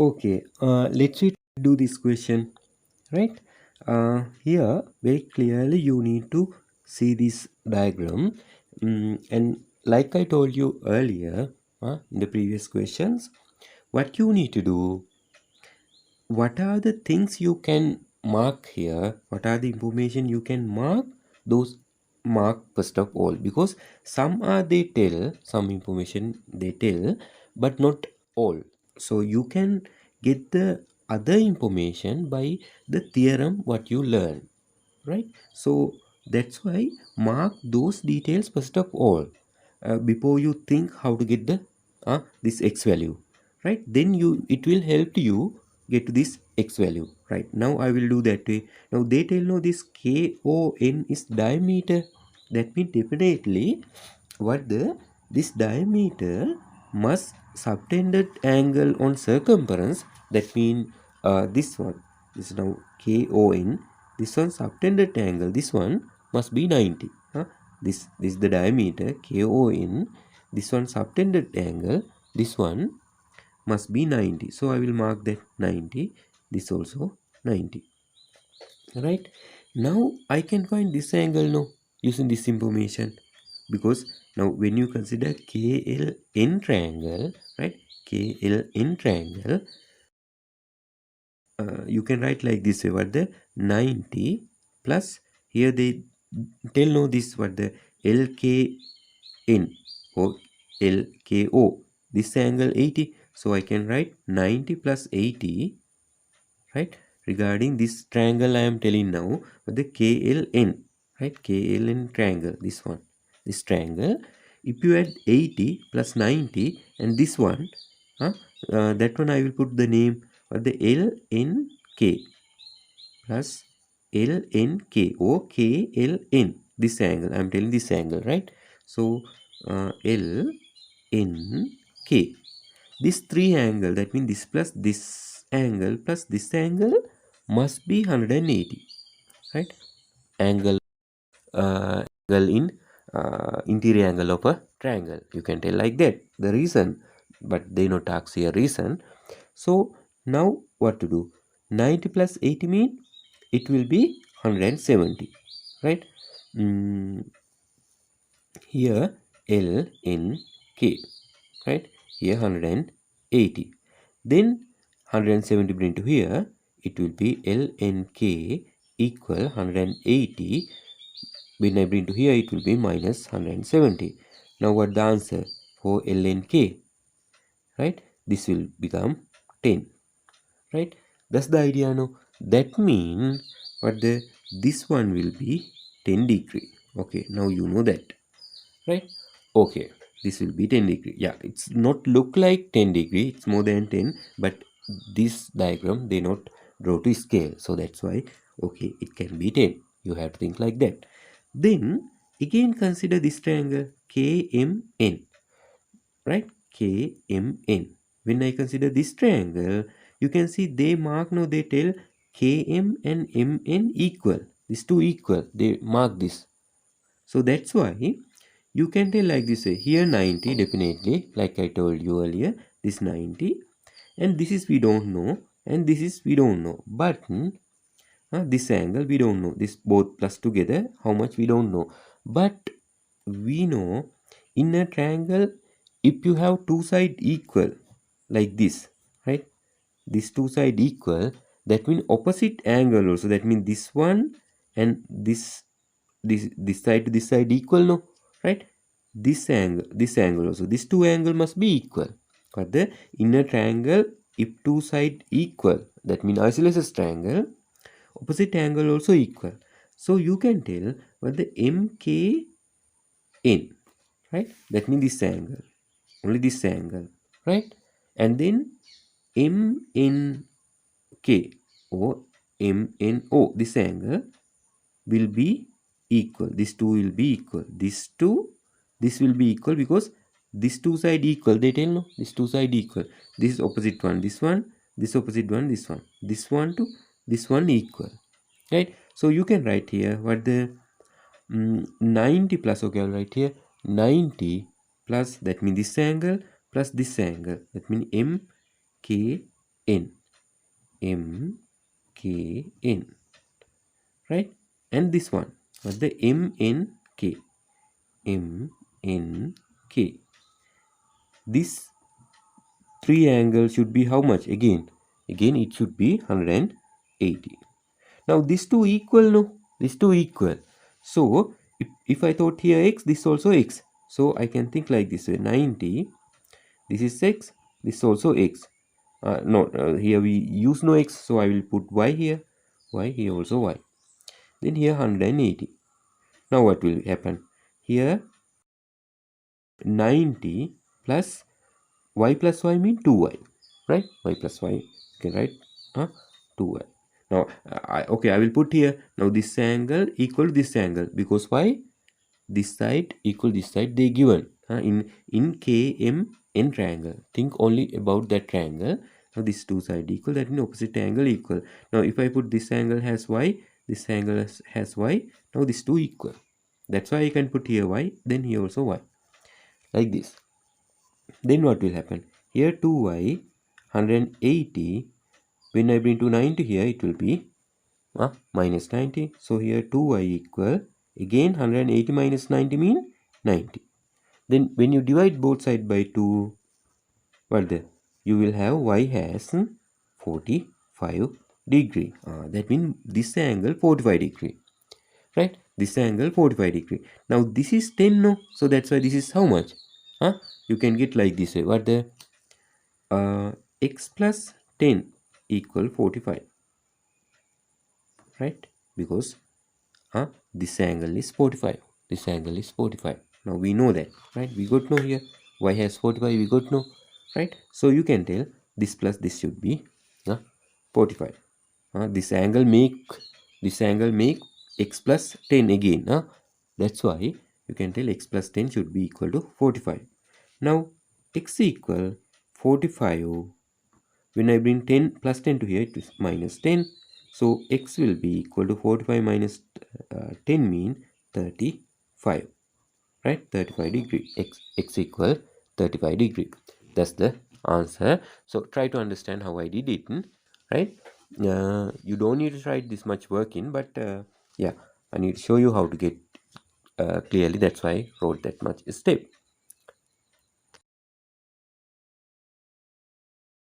Okay, let's do this question, right? Here, very clearly you need to see this diagram. And like I told you earlier, in the previous questions, what you need to do, what are the things you can mark here, what are the information you can mark, those mark first of all, because some are they tell, some information they tell, but not all. So you can get the other information by the theorem what you learn, right? So that's why mark those details first of all, before you think how to get the this x value, right? Then it will help you get to this x value. Right now I will do that way. Now they tell no this KON is diameter. That means definitely what the this diameter must subtended angle on circumference. That means this one, this is now KON, this one subtended angle, this one must be 90. This is the diameter KON, this one subtended angle, this one must be 90. So I will mark that 90, this also 90. Right now I can find this angle now using this information, because now when you consider KLN triangle, right, KLN triangle, you can write like this way, what the 90 plus, here they tell no this what the LKN or LKO, this angle 80, so I can write 90 plus 80, right? Regarding this triangle I am telling now, the KLN, right? KLN triangle, this one, this triangle. If you add 80 plus 90 and this one, that one I will put the name of the LNK plus LNK or KLN. This angle, I am telling this angle, right? So LNK. This three angle, that means this plus this angle plus this angle must be 180, right? Angle in interior angle of a triangle, you can tell like that the reason, but they not ask here reason. So now what to do? 90 plus 80 mean it will be 170, right? Here LNK, right? Here 180. Then 170 bring to here, it will be LNK equal 180. When I bring to here, it will be minus 170. Now what the answer for LNK, right? This will become 10, right? That's the idea now. That means what the this one will be 10 degree. Okay, now you know that, right? Okay, this will be 10 degree. Yeah, it's not look like 10 degree, it's more than 10, but this diagram they not draw to scale, so that's why okay, it can be 10. You have to think like that. Then again consider this triangle KMN, right? KMN. When I consider this triangle, you can see they mark now, they tell KM and MN equal, these two equal, they mark this. So that's why you can tell like this way, here 90 definitely, like I told you earlier, this 90, and this is we don't know, and this is we don't know, but this angle we don't know, this both plus together how much we don't know, but we know in a triangle if you have two sides equal like this, right, this two side equal, that means opposite angle also, that means this one and this side to this side equal, no, right? This angle also, these two angle must be equal. But the inner triangle, if two side equal, that means isosceles triangle, opposite angle also equal. So you can tell what the MKN, right? That means this angle, only this angle, right? And then MNK or MNO, this angle will be equal. These two will be equal. This will be equal because these two side equal. They tell no, these two side equal. This is opposite one. This one, this opposite one, this one. This one to this one equal. Right? So you can write here what the 90 plus, okay, I'll write here 90 plus, that means this angle plus this angle. That means MKN. n, m k n, right? And this one, what's the m n k, m n k. This triangle should be how much? Again it should be 180. Now these two equal, no? These two equal. So if I thought here x, this also x. So I can think like this way, 90, this is x, this is also x. No, here we use no x, so I will put y here, also y. Then here 180. Now what will happen? Here 90 plus y mean 2y, right? Y plus y, you can write 2y. Now I will put here, now this angle equal to this angle, because why? This side equal this side, they given in KMN triangle. Think only about that triangle. Now these two sides equal, that means opposite angle equal. Now if I put this angle has y, this angle has y, now these two equal. That's why I can put here y, then here also y, like this. Then what will happen? Here 2y 180, when I bring to 90 here, it will be minus 90. So here 2y equal, again 180 minus 90 mean 90. Then when you divide both sides by 2, what there? You will have y has 45 degree. That means this angle 45 degree. Right? This angle 45 degree. Now this is 10, no? So that's why this is how much? You can get like this way. What there? X plus 10 equal 45. Right? Because this angle is 45. This angle is 45. Now we know that, right? We got know here. Y has 45, we got know, right? So you can tell this plus this should be 45. This angle make x plus 10 again. That's why you can tell x plus 10 should be equal to 45. Now x equal 45. When I bring 10 plus 10 to here, it is minus 10. So x will be equal to 45 minus 10 mean 35. Right? 35 degree. X equal 35 degree. That's the answer. So try to understand how I did it. Right? You don't need to write this much work in, but yeah, I need to show you how to get clearly. That's why I wrote that much step.